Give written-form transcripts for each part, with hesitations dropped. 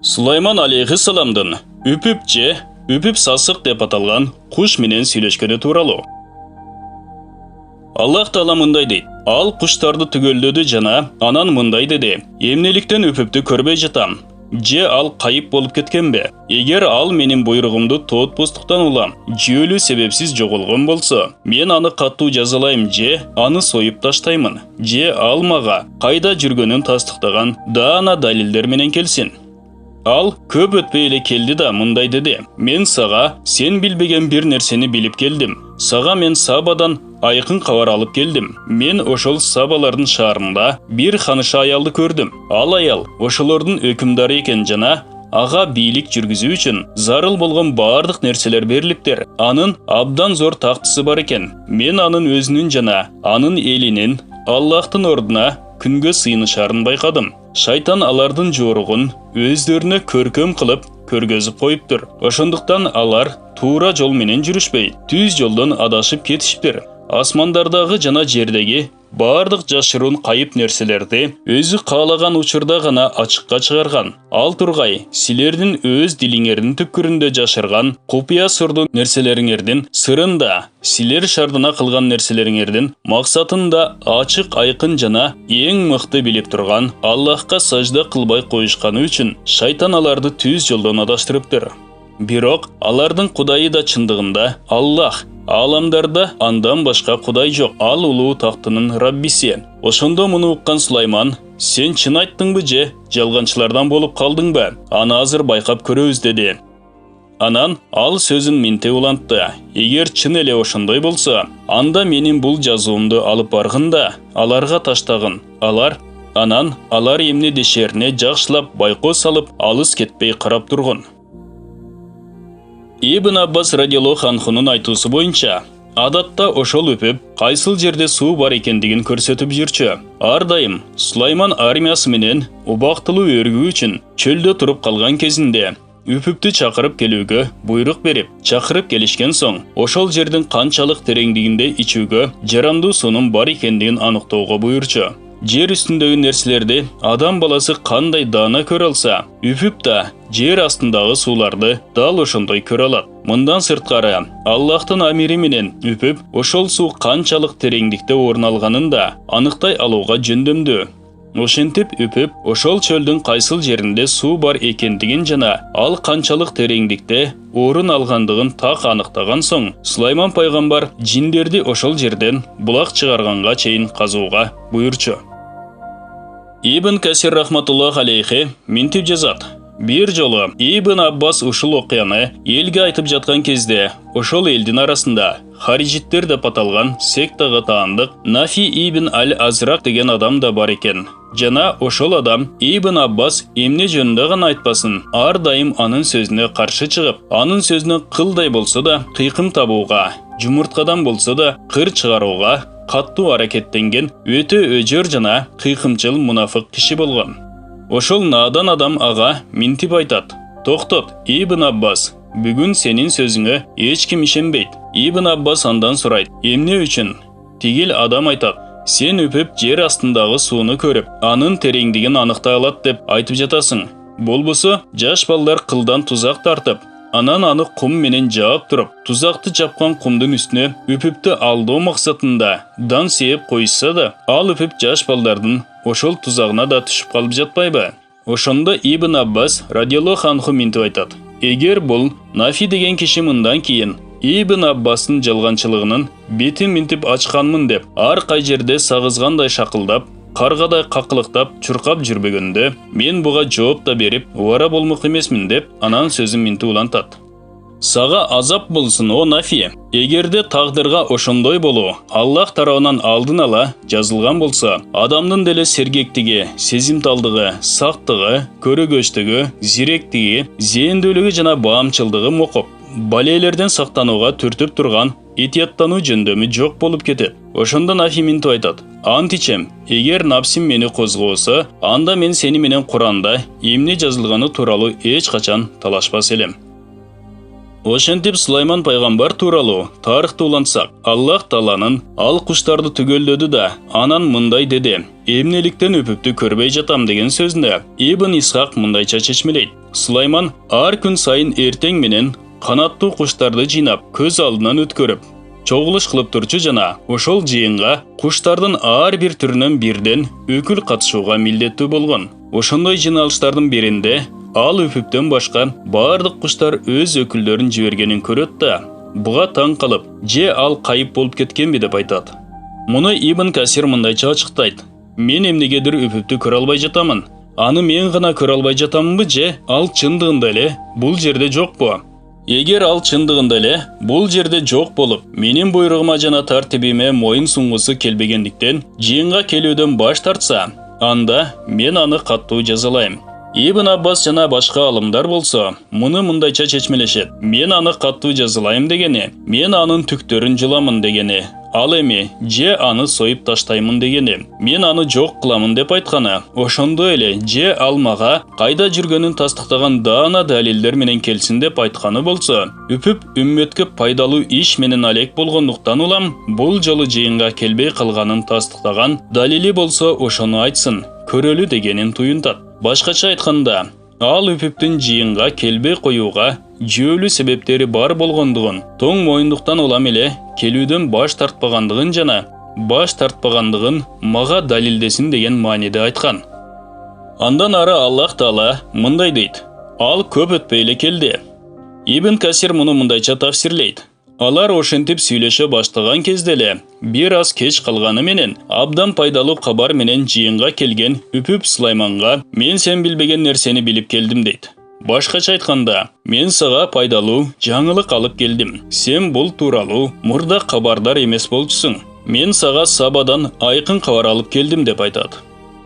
Сулайман алейхиссаламдын үпүп же үпүп сасык деп аталган куш менен сүйлөшкөнү тууралуу. Аллах Таала мындай дейт: ал куштарды түгөлдөдү жана анан мындай деди: эмнеликтен үпүптү көрбөй жатам? Же ал кайып болуп кеткенби? Эгер ал менин буйругумду тоотпустуктан улам, жүйөлүү себепсиз жоголгон болсо, мен аны катуу жазалайм же аны союп таштаймын, же ал мага кайда жүргөнүн тастыктаган даана далилдер менен келсин. Ал көп өтпөй эле келди да мындай деди: мен сага сен билбеген бир нерсени билип келдим. Сага мен Сабадан айкын кабар алып келдим. Мен ошол Сабалардын шаарында бир ханыша аялды көрдүм. Ал аял ошолордун өкүмдары экен жана ага бийлик жүргүзүү үчүн зарыл болгон бардык нерселер берилиптир. Анын абдан зор тактысы бар экен. Мен анын өзүнүн жана анын элинин Аллахтын ордуна күнгө сыйынышарын байкадым. Шайтан алардын жоругун өздөрүнө көркөм кылып көргөзүп коюптур. Ошондуктан алар туура жол менен жүрүшпөй, түз жолдон адашып кетишиптир. Асмандардагы жана жердеги бардык жашыруун кайып нерселерди өзү каалаган учурда гана ачыкка чыгарган. Ал тургай силердин өз дилиңердин түпкүрүндө жашырган купуя сырдуу нерселериңердин сырын да, силер шардына кылган нерселериңердин максатын да ачык айкын жана эң мыкты билип турган Аллахка сажда кылбай коюшканы үчүн шайтан аларды түз жолдон адаштырыптыр. Бирок алардын кудайы да чындыгында Аллах. Аламдарда андан башка кудай жок. Ал улуу тактынын Раббиси. Ошондо муну уккан Сулайман: сен чын айттыңбы же жалганчылардан болуп калдыңбы? Аны азыр байкап көрөбүз деди. Анан ал сөзүн минте улантты: эгер чын эле ошондой болсо, анда менин бул жазуумду алып баргын да аларга таштагын. Анан алар эмне дешерине жакшылап байкоо салып, алыс кетпей карап тургун. Ибн Аббас радиаллаху анхунун айтуусу боюнча, адатта ошол үпүп кайсыл жерде суу бар экендигин көрсөтүп жүрчү. Ар дайым Сулайман армиясы менен убактылуу өргүү үчүн чөлдө туруп калган кезинде үпүптү чакырып келүүгө буйрук берип, чакырып келишкен соң, ошол жердин канчалык тереңдигинде ичүүгө жарандуу суунун бар экендигин аныктоого буйрчу. Жер үстүндөгү нерселерди адам баласы кандай даана көрө алса, үпүп да жер астындагы сууларды дал ошондой көрө алат. Мындан сырткары, Аллахтын амири менен үпүп, ошол суу канчалык тереңдикте орун алганын да аныктай алууга жөндөмдүү. Ошентип үпүп, ошол чөлдүн кайсыл жеринде суу бар экендигин жана ал канчалык тереңдикте орун алгандыгын так аныктаган соң, Сулайман пайгамбар жиндерди ошол жерден булак чыгарганга чейин казууга буйрчу. Ибн Касир рахматуллах алейхи минтип жазат: бир жолу Ибн Аббас ушул окуяны элге айтып жаткан кезде, ошол элдин арасында Хариджиттер деп аталган сектага таандык Нафи ибн аль-Азрак деген адам да бар экен. Жана ошол адам Ибн Аббас эмне жөнүндө гана айтпасын, ар дайым анын сөзүнө каршы чыгып, анын сөзүнө кылдай болсо да кыйкым табууга, жумурткадан болсо да кыр чыгарууга каттуу аракеттенген өтө өжөр жана кыйкымчыл мунафык киши болгон. Ошол наадан адам ага минтип айтат: токтот, Ибн Аббас, бүгүн сенин сөзүңө эч ким ишенбейт. Ибн Аббас андан сурайт: эмне үчүн? Тигил адам айтат: сен үпүп жер астындагы сууну көрүп, анын тереңдигин аныктай алат деп айтып жатасың. Болбосо жаш балдар кылдан тузак тартып, анан аны кум менен жаап туруп, тузакты жапкан кумдун үстүнө үпүптү алдоо максатында дан сээп коюшса да, ал үпүп жаш балдардын ошол тузагына да түшүп калып жатпайбы? Ошондо Ибн Аббас радиаллаху анху минтип айтат: эгер бул Нафи деген киши мындан кийин Ибн Аббастын жалганчылыгынын бетин минтип ачканмын деп ар кай жерде сагызгандай шакылдап, каргадай какылыктап чуркап жүрбөгөндө, мен буга жооп да берип убара болмок эмесмин деп анан сөзүн минтип улантат. Сага азап болсун о Нафи, эгерде тагдырга ошондой болуу Аллах тарабынан алдын ала жазылган болсо, адамдын деле сергектиги, сезимталдыгы, сактыгы, көрөгөчтүгү, зиректиги, зээндүүлүгү жана баамчылдыгы мокуп, балейлерден сактанууга түртүп турган этияттануу жөндөмү жок болуп кетет. Ошондо Нафи минтип айтат: ант ичем, эгер напсим мени козгоосо, анда мен сени менен Куранда эмне жазылганы тууралуу эч качан талашпас элем. Ошентип Сулайман пайгамбар тууралуу тарыхты улантсак, Аллах Тааланын ал куштарды түгөлдөдү да, анан мындай деди: эмнеликтен үпүптү көрбөй жатам деген сөзүндө Ибн Исхак мындайча чечмелейт: Сулайман ар күн сайын эртең менен канаттуу куштарды жыйнап, көз алдынан өткөрүп, чогулуш кылып турчу жана ошол жыйынга куштардын ар бир түрүнөн бирден өкүл катышууга милдеттүү болгон. Ошондой жыйналыштардын биринде ал үпүптөн башка бардык куштар өз өкүлдөрүн жибергенин көрөт да, буга таң калып, же ал кайып болуп кеткенби деп айтат. Муну Ибн Касир мындайча ачыктайт: мен эмнегедир үпүптү көрө албай жатамын. Аны мен гана көрө албай жатамынбы, же ал чындыгында эле бул жерде жокпу? Эгер ал чындыгында эле бул жерде жок болуп, менин буйругума жана тартибиме моюн сунгусу келбегендиктен жыйынга келүүдөн баш тартса, анда мен аны каттуу жазалайм. Ибн Аббас жана башка алымдар болсо, муну мындайча чечмелешет: мен аны каттуу жазалайм дегени, мен анын түктөрүн жуламын дегени, ал эми же аны союп таштаймын дегени, мен аны жок кыламын деп айтканы. Ошондой эле же ал мага кайда жүргөнүн тастыктаган даана далилдер менен келсин деп айтканы болсо, үпүп үммөткө пайдалуу иш менен алек болгондуктан улам бул жолу жыйынга келбей калганын тастыктаган далили болсо ошону айтсын, көрөлү дегенин туюнтат. Башкача айтканда, ал үпүптүн жыйынга келбей коюуга жүйөлүү себептери бар болгондугун, тоң моюндуктан улам эле келүүдөн баш тартпагандыгын жана баш тартпагандыгын мага далилдесин деген мааниде айткан. Андан ары Аллах Таала мындай дейт: ал көп өтпөй эле келди. Ибн Касир муну мындайча тафсирлейт: алар ошентип сүйлөшө баштаган кезде эле бир аз кеч калганы менен абдан пайдалуу кабар менен жыйынга келген үпүп Сулайманга: мен сен билбеген нерсени билип келдим дейт. Башкача айтканда, мен сага пайдалуу жаңылык алып келдим. Сен бул тууралуу мурда кабардар эмес болчусуң. Мен сага Сабадан айкын кабар алып келдим деп айтат.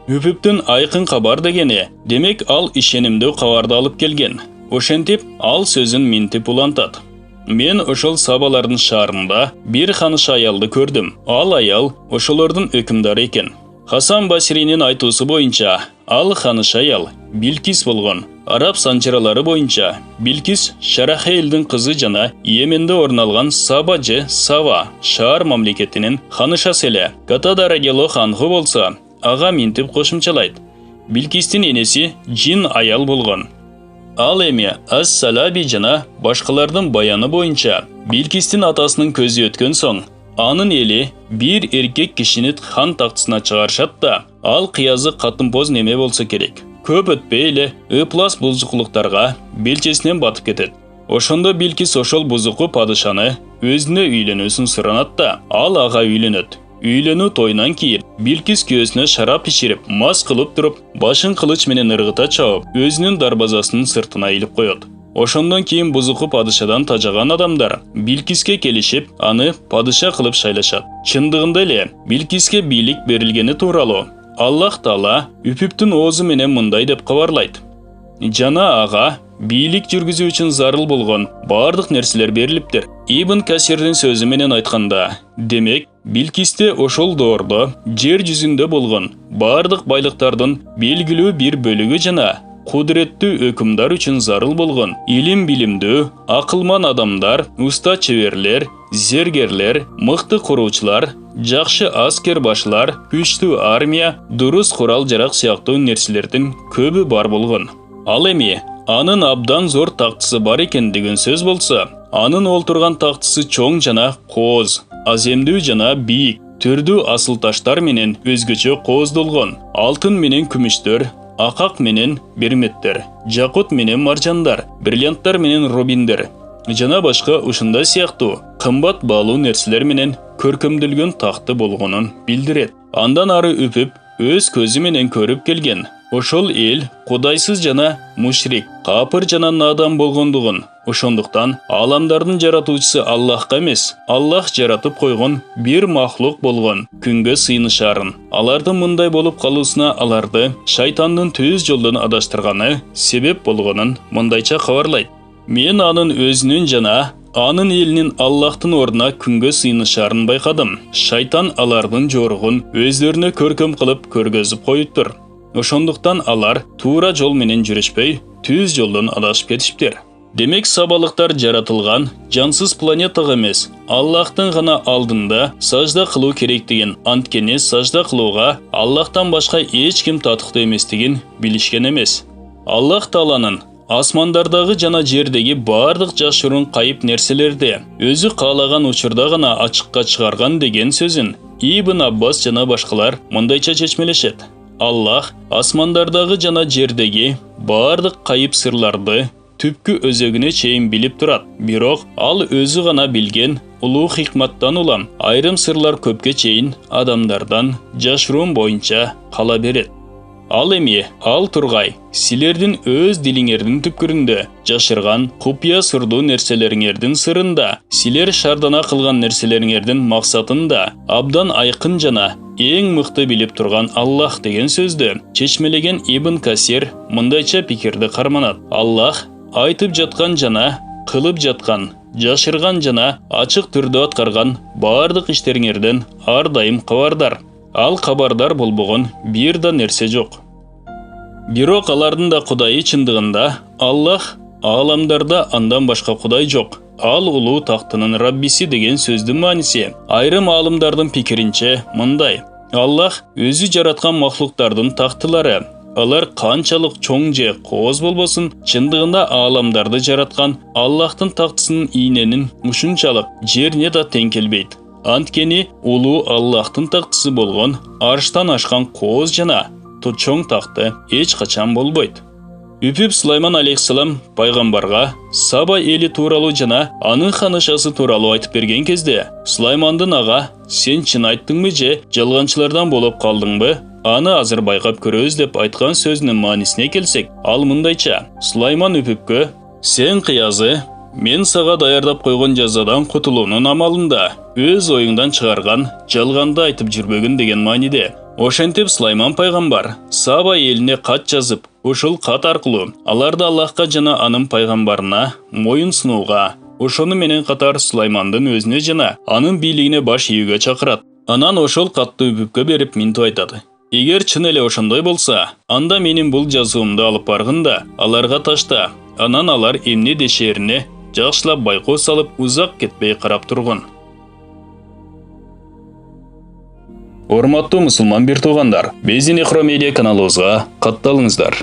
Үпүптүн айкын кабар дегени, демек ал ишенимдүү кабарды алып келген. Ошентип ал сөзүн минтип улантат: мен ошол Сабалардын шаарында бир ханыша аялды көрдүм. Ал аял ошолордун өкүмдары экен. Хасан Басринин айтуусу боюнча, ал ханыша аял Билкис болгон. Араб санчыралары боюнча Билкис Шарахейлдин кызы жана Йеменде орун алган Саба же Сава шаар мамлекетинин ханышасы эле. Катада радиаллаху анху болсо ага минтип кошумчалайт: Билкистин энеси жин аял болгон. Ал эми Ас-Салаби жана башкалардын баяны боюнча Билкистин атасынын көзү өткөн соң, анын эли бир эркек кишини хан тактысына чыгарышат да, ал кыязы катын-поз неме болсо керек. Көп өтпөй эле ыплас бузукулуктарга белчесинен батып кетет. Ошондо Билкис ошол бузуку падышаны өзүнө үйлөнүүсүн суранат да, ал ага үйлөнөт. Үйлөнүү тоюнан кийин Билкис күйөөсүнө шарап пиширип, мас кылып туруп, башын кылыч менен ыргыта чабып, өзүнүн дарбазасынын сыртына илип коет. Ошондон кийин бузуку падышадан тажаган адамдар Билкиске келишип, аны падыша кылып шайлашат. Чындыгында эле Билкиске бийлик берилгени тууралуу Аллах Таала үпүптүн оозу менен мындай деп кабарлайт: жана ага бийлик жүргүзүү үчүн зарыл болгон бардык нерселер берилиптир. Ибн Касирдин сөзү менен айтканда, демек Билкисте ошол доордо жер жүзүндө болгон бардык байлыктардын белгилүү бир бөлүгү жана кудуреттүү өкүмдар үчүн зарыл болгон илим билимдүү, акылман адамдар, уста чеберлер, зергерлер, мыкты куруучулар, жакшы аскер башылар, күчтүү армия, дурус курал-жарак сыяктуу нерселердин көбү бар болгон. Ал эми анын абдан зор тактысы бар экендигин сөз болсо, анын олтурган тактысы чоң жана кооз, аземдүү жана бийик, түрдүү асыл таштар менен өзгөчө кооздолгон, алтын менен күмүштөр, акак менен берметтер, жакут менен маржандар, бриллианттар менен рубиндер жана башка ушундай сыяктуу кымбат баалуу нерселер менен көркөмдөлгөн такты болгонун билдирет. Андан ары үпүп өз көзү менен көрүп келген ошол эл кудайсыз жана мушрик, капыр жана надан болгондугун, ошондуктан аламдардын жаратуучусу Аллахка эмес, Аллах жаратып койгон бир махлук болгон күнгө сыйынышарын, алардын мындай болуп калуусуна аларды шайтандын түз жолдон адаштырганы себеп болгонун мындайча кабарлайт: мен анын өзүнүн жана анын элинин Аллахтын ордуна күнгө сыйынышарын байкадым. Шайтан алардын жоругун өздөрүнө көркөм кылып көргөзүп коюптур. Ошондуктан алар туура жол менен жүрүшпөй, түз жолдон адашып кетишиптир. Демек сабалықтар жаратылған жансыз планетаға емес, Аллахтың ғана алдында сажда қылу керектігін, анткені сажда қылуға Аллахтан башқа ешкім татықты еместігін білішкен емес. Аллах Тааланың асмандардағы жана жердегі бардық жашырын қайып нәрселерде өзі қалаған учурда ғана ачыққа шығарған деген сөзін Ибн Аббас жана башқалар мындайча чечмелешет. Аллах асмандардағы жана жердегі бардық қайып сырларды түпкі өзөгүнө чейин билип турат. Бирок ал өзү гана билген улуу хикматтан улам айрым сырлар көпкө чейин адамдардан жашыруун боюнча кала берет. Ал эми ал тургай силердин өз дилиңердин түпкүрүндө жашырган купуя сырдуу нерселериңердин сырында, силер шардана кылган нерселериңердин максатында абдан айкын жана эң мыкты билип турган Аллах деген сөздү чечмелеген Ибн Касир мындайча пикирди карманат. Аллах айтып жаткан жана кылып жаткан, жашырган жана ачык түрдө аткарган бардык иштериңерден ар дайым кабардар. Ал кабардар болбогон бир да нерсе жок. Бирок алардын да Кудайы чындыгында Аллах ааламдарда андан башка Кудай жок. Ал улуу тактынын Раббиси деген сөздүн мааниси айрым аалымдардын пикиринче мындай: Аллах өзү жараткан махлуктардын тактылары, алар канчалык чоң же кооз болбосун, чындыгында ааламдарды жараткан Аллахтын тактысынын ийненин ушунчалык жерине да тең келбейт. Анткени улуу Аллахтын тактысы болгон арштан ашкан кооз жана чоң такты эч качан болбойт. Үпүп Сулайман алейхиссалам пайгамбарга Саба эли тууралуу жана анын ханышасы тууралуу айтып берген кезде, Сулаймандын ага сен чын айттыңбы же жалганчылардан болуп калдыңбы? Аны азыр байкап көрөбүз деп айткан сөзүнүн маанисине келсек, ал мындайча: Сулайман үпүпкө сен кыязы, мен сага даярдап койгон жазадан кутулуунун амалында өз оюңдан чыгарган жалганды айтып жүрбөгүн деген мааниде. Ошентип Сулайман пайгамбар Саба элине кат жазып, ушул кат аркылуу аларды Аллахка жана анын пайгамбарына моюн сунууга, ошону менен катар Сулаймандын өзүнө жана анын бийлигине баш ийүүгө чакырат. Анан ошол катты үпүпкө берип минтип айтат: Эгер чын эле ошондой болса, анда менин бул жазуумду алып баргын да аларга ташта. Анан алар эмне дешерине жакшылап байкоо салып, узак кетпей карап тургун. Урматтуу мусулман бир туугандар, Безин Ихро медиа каналыбызга катталыңыздар.